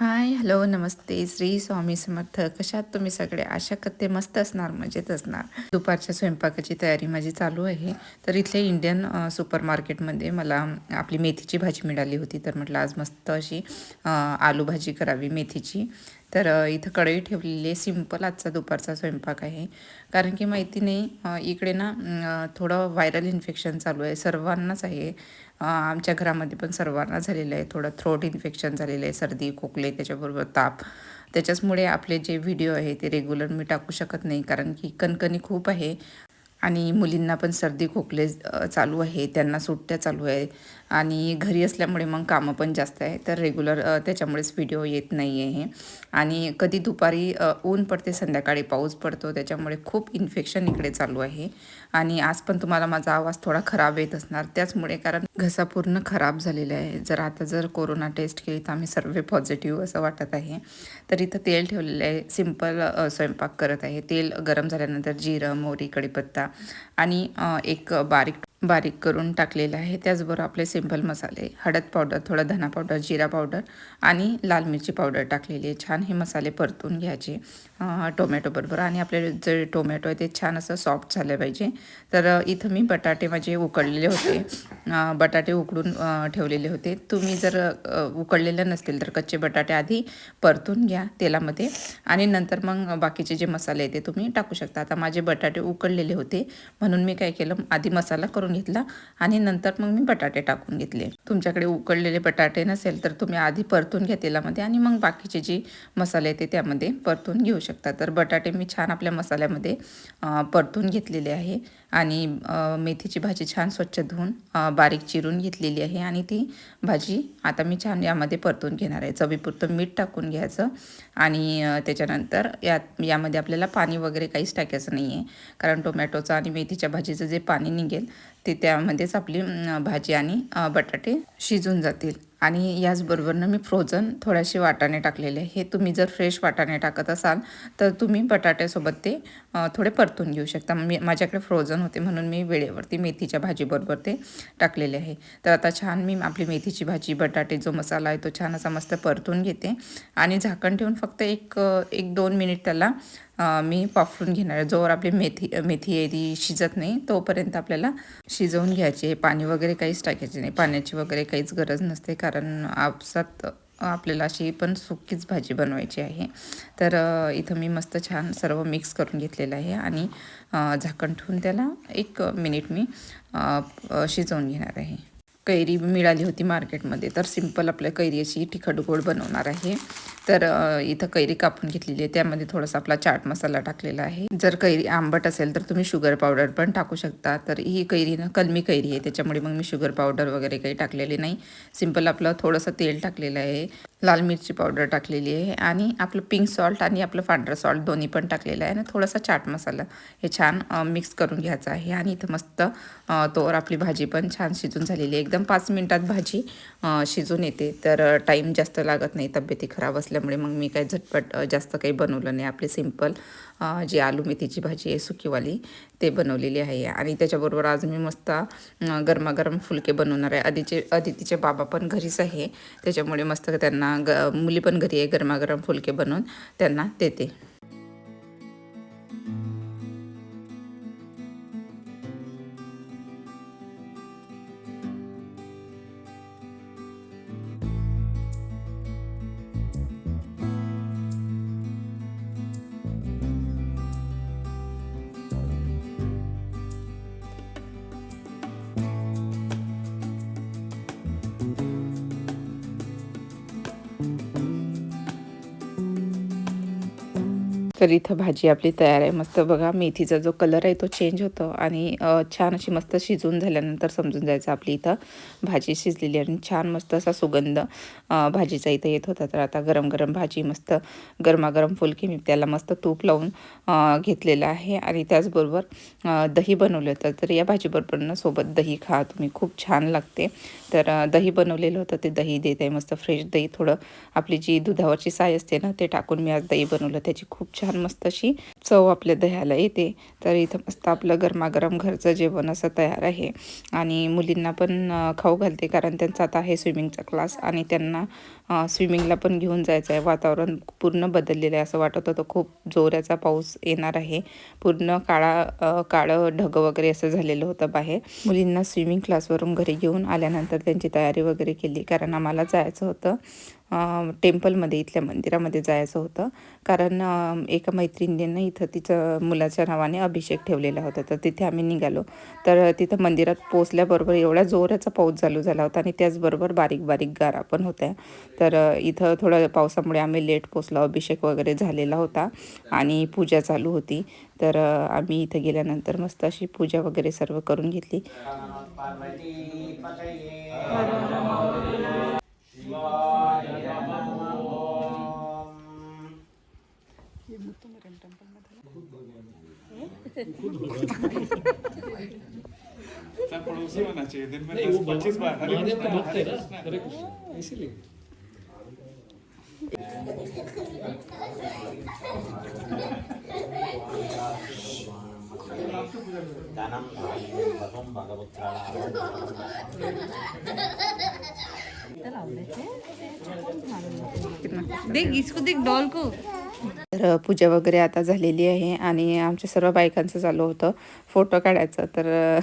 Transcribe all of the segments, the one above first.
हाय, hello, नमस्ते. श्री स्वामी समर्थ. कशात तुम्ही सगळे? आशा करते मस्त असणार, मजेत असणार. दुपारच्या स्वयंपाकाची तयारी माझी चालू आहे. तर इथले इंडियन सुपर मार्केटमध्ये मला आपली मेथीची भाजी मिळाली होती. तर म्हटलं आज मस्त अशी आलू भाजी करावी मेथीची. तर इथं कढई ठेवलेली आहे. सिंपल आजचा दुपारचा स्वयंपाक आहे. कारण की माहिती नाही इकडे ना थोडं व्हायरल इन्फेक्शन चालू आहे. सर्वांनाच आहे. आमच्या घरामध्ये पण सर्वांना झालेलं आहे. थोडं थ्रोट इन्फेक्शन झालेलं आहे, सर्दी, खोकले, त्याच्याबरोबर ताप. त्याच्याचमुळे आपले जे व्हिडिओ आहे ते रेग्युलर मी टाकू शकत नाही, कारण की कणकणी खूप आहे आणि मुलींना पण सर्दी खोकले चालू आहे, त्यांना सुट्ट्या चालू आहे आणि घरी असल्यामुळे मग कामं पण जास्त आहे. तर रेग्युलर त्याच्यामुळेच व्हिडिओ येत नाही आहे. आणि कधी दुपारी ऊन पडते, संध्याकाळी पाऊस पडतो, त्याच्यामुळे खूप इन्फेक्शन इकडे चालू आहे. आणि आज पण तुम्हाला माझा आवाज थोडा खराब येत असणार, त्याचमुळे कारण घसा पूर्ण खराब झालेला आहे. जर कोरोना टेस्ट केली तर आम्ही सर्व पॉझिटिव्ह असं वाटत आहे. तर इथं तेल ठेवलेलं आहे. सिंपल स्वयंपाक करत आहे. तेल गरम झाल्यानंतर जिरं, मोहरी, कढीपत्ता आणि एक बारीक बारीक करून टाकलेलं आहे. त्याचबरोबर आपले सिंपल मसाले, हळद पावडर, थोडा धना पावडर, जिरा पावडर आणि लाल मिरची पावडर टाकलेली आहे. छान हे मसाले परतून घ्यायचे टोमॅटोबरोबर. आणि आपले जे टोमॅटो आहे ते छान असं सॉफ्ट झालं पाहिजे. तर इथं मी बटाटे माझे उकडलेले होते. बटाटे उकडून ठेवलेले होते. तुम्ही जर उकडलेले नसतील तर कच्चे बटाटे आधी परतून घ्या तेलामध्ये आणि नंतर मग बाकीचे जे मसाले आहे ते तुम्ही टाकू शकता. आता माझे बटाटे उकडलेले होते म्हणून मी काय केलं, आधी मसाला करून घेतला आणि नंतर मग मी बटाटे टाकून घेतले. तुमच्याकडे उकडलेले बटाटे नसेल तर तुम्ही आधी परतून घ्या तेलामध्ये आणि मग बाकीचे जे मसाले ते त्यामध्ये परतून घेऊ शकता. तर बटाटे मी छान आपल्या मसाल्यामध्ये परतून घेतलेले आहे आणि मेथीची भाजी छान स्वच्छ धुवून बारीक चिरून घेतलेली आहे आणि ती भाजी आता मी छान यामध्ये परतून घेणार आहे. चवीपुरतं मीठ टाकून घ्यायचं आणि त्याच्यानंतर यामध्ये आपल्याला पाणी वगैरे काहीच टाकायचं नाही आहे, कारण टोमॅटोचं आणि मेथीच्या भाजीचं जे पाणी निघेल ते त्यामध्येच आपली भाजी आणि बटाटे शिजून जातील. आणि याचबरोबरनं मी फ्रोझन थोडेसे वाटाणे टाकलेले आहे. तुम्ही जर फ्रेश वाटाणे टाकत असाल तर तुम्ही बटाट्यासोबत ते थोडे परतून घेऊ शकता. माझ्याकडे फ्रोझन होते म्हणून मी वेळेवरती मेथीच्या भाजीबरोबर ते टाकलेले आहे. तर आता छान मी आपली मेथीची भाजी, बटाटे जो मसाला आहे तो छान असा मस्त परतून घेते आणि झाकण ठेवून फक्त एक 2 मिनिट त्याला मी वाफरून घेणार आहे. जोवर आपली मेथी आहे ती शिजत नाही तोपर्यंत आपल्याला शिजवून घ्यायची. पाणी वगैरे काहीच टाकायचे नाही, पाण्याची वगैरे काहीच गरज नसते, कारण आपसात आपल्याला अशी पण सुकीच भाजी बनवायची आहे. तर इथं मी मस्त छान सर्व मिक्स करून घेतलेलं आहे आणि झाकण ठेवून त्याला 1 मिनिट मी शिजवून घेणार आहे. कैरी मिळाली होती मार्केटमध्ये, तर सिंपल आपल्या कैरी अशी तिखट गोड बनवणार आहे. तर इथं कैरी कापून घेतलेली आहे, त्यामध्ये थोडासा आपला चाट मसाला टाकलेला आहे. जर कैरी आंबट असेल तर तुम्ही शुगर पावडर पण टाकू शकता. तर ही कैरी ना कलमी कैरी आहे, त्याच्यामुळे मग मी शुगर पावडर वगैरे काही टाकलेली नाही. सिंपल आपलं थोडंसं तेल टाकलेलं आहे, लाल मिरची पावडर टाकलेली आहे आणि आपलं पिंक सॉल्ट आणि आपलं पांढरं सॉल्ट दोन्ही पण टाकलेलं आहे आणि थोडासा चाट मसाला हे छान मिक्स करून घ्यायचं आहे. आणि इथं मस्त तोवर आपली भाजी पण छान शिजून झालेली आहे. एकदम 5 मिनिटात भाजी शिजून येते. तर टाईम जास्त लागत नाही, तब्येती खराब असल्यामुळे मग मी काही झटपट जास्त काही बनवलं नाही. आपली सिंपल जी आलू मेथीची भाजी आहे सुकीवाली ते बनवलेली आहे. आणि त्याच्याबरोबर आज मी मस्त गरमागरम फुलके बनवणार आहे. अदितीचे बाबा पण घरीच आहे, त्याच्यामुळे मस्त त्यांना मुली पण घरी आहे, गरमागरम फुलके बनवून त्यांना देते. तर इथं भाजी आपली तयार आहे. मस्त बघा, मेथीचा जो कलर आहे तो चेंज होतो आणि छान अशी मस्त शिजून झाल्यानंतर समजून जायचं आपली इथं भाजी शिजलेली आणि छान मस्त असा सुगंध भाजीचा इथं येत होता. तर आता गरम गरम भाजी, मस्त गरमागरम फुलके मी त्याला मस्त तूप लावून घेतलेलं आहे आणि त्याचबरोबर दही बनवलं होतं. तर या भाजीबरोबर सोबत दही खा तुम्ही, खूप छान लागते. तर दही बनवलेलं होतं ते दही देत आहे, मस्त फ्रेश दही. थोडं आपली जी दुधावरची साय असते ना ते टाकून मी आज दही बनवलं, त्याची खूप छान छान मस्त अशी चव आपल्या दह्याला येते. तर इथं मस्त आपलं गरमागरम घरचं जेवण असं तयार आहे आणि मुलींना पण खाऊ घालते, कारण त्यांचा आता आहे स्विमिंगचा क्लास आणि त्यांना स्विमिंगला पण घेऊन जायचं आहे. वातावरण पूर्ण बदललेलं आहे, असं वाटत होतं खूप जोराचा पाऊस येणार आहे. पूर्ण काळं ढग वगैरे असं झालेलं होतं बाहेर. मुलींना स्विमिंग क्लासवरून घरी घेऊन आल्यानंतर त्यांची तयारी वगैरे केली, कारण आम्हाला जायचं होतं टेम्पलमध्ये, इथल्या मंदिरामध्ये जायचं होतं. कारण एका मैत्रिणीने इथं तिचं मुलाच्या नावाने अभिषेक ठेवलेला होता, तर तिथे आम्ही निघालो. तर तिथं मंदिरात पोचल्याबरोबर एवढ्या जोराचा पाऊस चालू झाला होता आणि त्याचबरोबर बारीक बारीक गारा पण होत्या. तर इथं थोडं पावसामुळे आम्ही लेट पोचलो. अभिषेक वगैरे झालेला होता आणि पूजा चालू होती. तर आम्ही इथं गेल्यानंतर मस्त अशी पूजा वगैरे सर्व करून घेतली. पड़ोसी होना चाहिए, दिन में 10-25 बार हरे महादेव का भक्त है ना, कृष्णा हरे कृष्ण, इसीलिए देख इसको, देख डॉल को। तर पूजा वगैरे आता झालेली आहे आणि आमच्या सर्व बायकांचं चालू होतं फोटो काढायचं. तर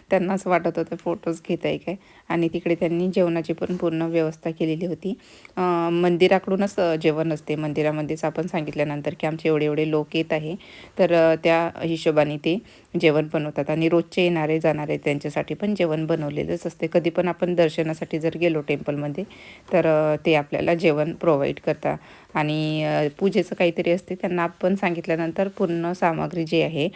त्यांना असं वाटत होतं फोटोज घेत आहे काय, आणि तिकडे त्यांनी जेवणाची पण पूर्ण व्यवस्था केलेली होती. मंदिराकडूनच जेवण असते, मंदिरामध्येच आपण सांगितल्यानंतर की आमचे एवढे एवढे लोक येत आहे, तर त्या हिशोबाने ते जेवण बनवतात आणि रोजचे येणारे जाणारे त्यांच्यासाठी पण जेवण बनवलेलंच असते. कधी पण आपण दर्शनासाठी जर गेलो टेम्पलमध्ये तर ते आपल्याला जेवण प्रोव्हाइड करतात. आणि पूजेचं काहीतरी असते, त्यांना आपण सांगितल्यानंतर पूर्ण सामग्री जी आहे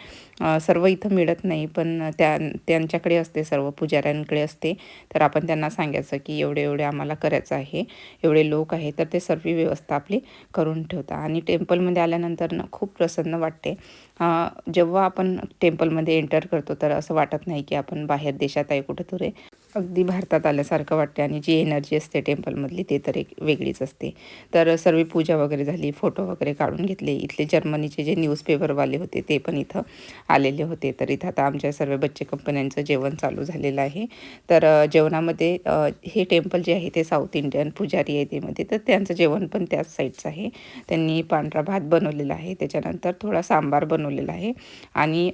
सर्व इथं मिळत नाही, पण त्यांच्याकडे असते, सर्व पुजाऱ्यांकडे असते. तर आपण त्यांना सांगायचं की एवढे एवढे आम्हाला करायचं आहे, एवढे लोक आहे, तर ते सर्व व्यवस्था आपली करून ठेवतात. आणि टेम्पलमध्ये आल्यानंतर ना खूप प्रसन्न वाटते. जेव्हा आपण टेम्पलमध्ये एंटर करतो तर असं वाटत नाही की आपण बाहेर देशात आहे कुठेतरी, अगदी भारतात आल्यासारखं वाटते. आणि जी एनर्जी असते टेम्पलमधली ते तर एक वेगळीच असते. तर सर्व पूजा वगैरे झाली, फोटो वगैरे काढून घेतले. इथले जर्मनीचे जे न्यूजपेपरवाले होते ते पण इथं आलेले होते. तर इथं आता आमच्या सर्व बच्चे कंपन्यांचं जेवण चालू झालेलं आहे. तर जेवणामध्ये हे टेम्पल जे आहे ते साऊथ इंडियन पुजारी आहे तेमध्ये, तर त्यांचं जेवण पण त्याच साईडचं आहे. त्यांनी पांढरा भात बनवलेला आहे, त्याच्यानंतर थोडा सांबार बनवलेला आहे आणि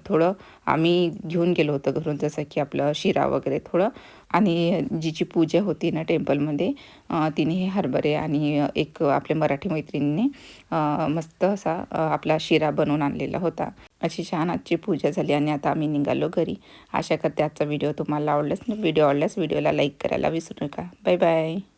थोडं आम्ही घेऊन गेलो होतो घरून, जसं की आपलं शिरा वगैरे थोडं. आणि जिची पूजा होती ना टेम्पलमध्ये, तिने हे हरभरे आणि एक आपल्या मराठी मैत्रिणीने मस्त असा आपला शिरा बनवून आणलेला होता. अशी छान आजची पूजा झाली आणि आता आम्ही निघालो घरी. आशा करते आजचा व्हिडिओ तुम्हाला आवडल्यास, व्हिडिओ आवडल्यास व्हिडिओला लाईक करायला विसरू नका. Bye bye.